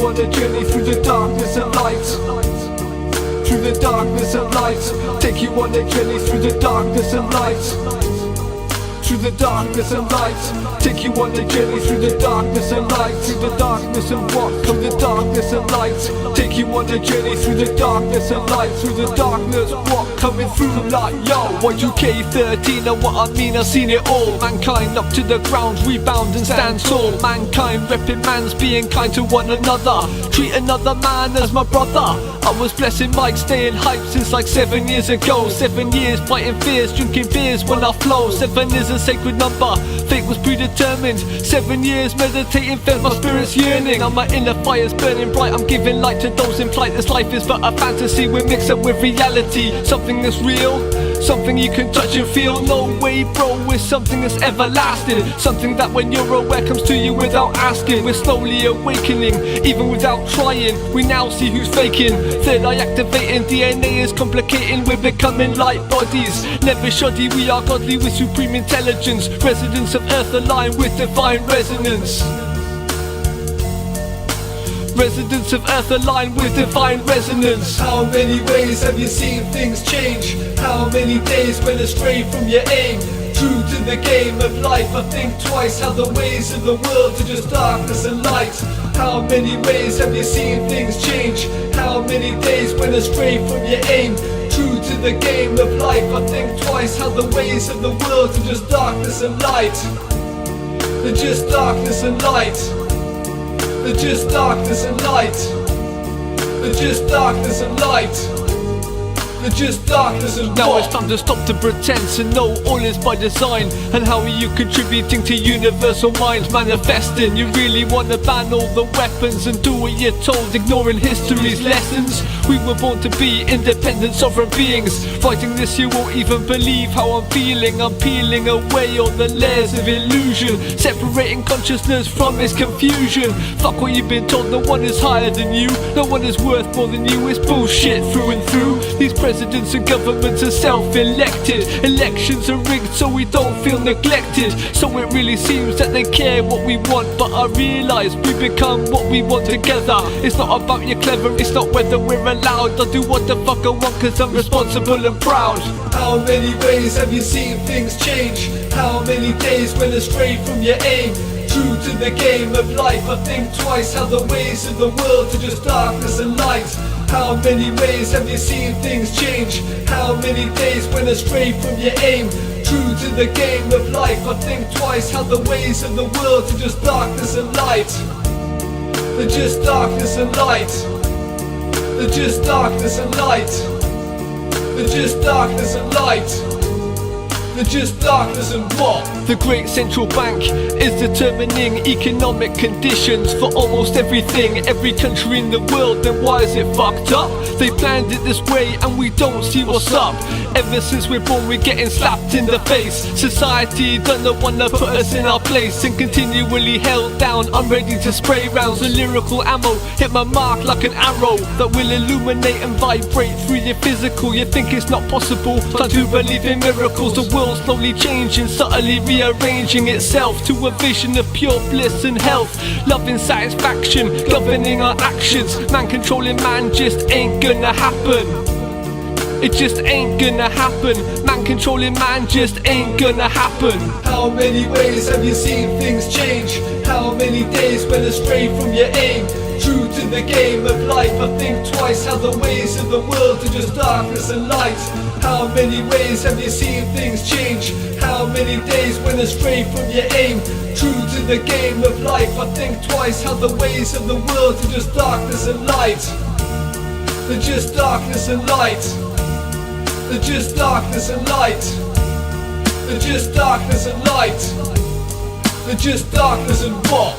on a journey through the darkness and light. Through the darkness and light. Take you on a journey through the darkness and light. Through the darkness and light. Take you on a journey through the darkness and light. Through the darkness and what? Come the darkness and light. Take you on a journey through the darkness and light. Through the darkness, what? Coming through the light. Yo, Y2K13, know what I mean, I've seen it all. Mankind up to the ground, rebound and stand tall. Mankind repping man's being kind to one another. Treat another man as my brother. I was blessing Mike, staying hyped since like 7 years ago. 7 years fighting fears, drinking beers when I flow. 7 is a sacred number, fate was predetermined. 7 years meditating, felt my spirit's yearning. Now my inner fire's burning bright, I'm giving light to those in flight. This life is but a fantasy, we mix up with reality. Something that's real, something you can touch and feel. No way bro, it's something that's everlasting. Something that when you're aware comes to you without asking. We're slowly awakening, even without trying. We now see who's faking. Third eye activating, DNA is complicating. We're becoming light bodies, never shoddy. We are godly with supreme intelligence. Residents of earth align with divine resonance. Residents of earth align with divine resonance. How many ways have you seen things change? How many days went astray from your aim? True to the game of life, I think twice how the ways of the world are just darkness and light. How many ways have you seen things change? How many days went astray from your aim? True to the game of life, I think twice how the ways of the world are just darkness and light. They're just darkness and light. They're just darkness and light. They're just darkness and light. They're just darkness and now it's time to stop the pretense and know all is by design. And how are you contributing to universal minds manifesting? You really wanna ban all the weapons and do what you're told, ignoring history's lessons? We were born to be independent sovereign beings. Fighting this you won't even believe how I'm feeling. I'm peeling away all the layers of illusion, separating consciousness from its confusion. Fuck what you've been told, no one is higher than you. No one is worth more than you, it's bullshit through and through. These presidents and governments are self-elected. Elections are rigged so we don't feel neglected. So it really seems that they care what we want, but I realise we become what we want together. It's not about you're clever, it's not whether we're allowed. I do what the fuck I want cause I'm responsible and proud. How many ways have you seen things change? How many days went astray from your aim? True to the game of life, I think twice how the ways of the world are just darkness and light. How many ways have you seen things change? How many days went astray from your aim? True to the game of life, I think twice how the ways of the world are just darkness and light. They're just darkness and light. They're just darkness and light. They're just darkness and light. They're just darkness and what? The great central bank is determining economic conditions for almost everything, every country in the world. Then why is it fucked up? They planned it this way and we don't see what's up. Ever since we're born we're getting slapped in the face. Society don't wanna put us in our place and continually held down. I'm ready to spray rounds of lyrical ammo, hit my mark like an arrow that will illuminate and vibrate through your physical. You think it's not possible, time to believe in miracles. The world slowly changing, subtly rearranging itself to a vision of pure bliss and health. Love and satisfaction governing our actions. Man controlling man just ain't gonna happen. It just ain't gonna happen. Man controlling man just ain't gonna happen. How many ways have you seen things change? How many days went astray from your aim? True to the game of life, I think twice how the ways of the world are just darkness and light. How many ways have you seen things change? How many days went astray from your aim? True to the game of life, I think twice how the ways of the world are just darkness and light. They're just darkness and light. They're just darkness and light. They're just darkness and light. They're just darkness and what?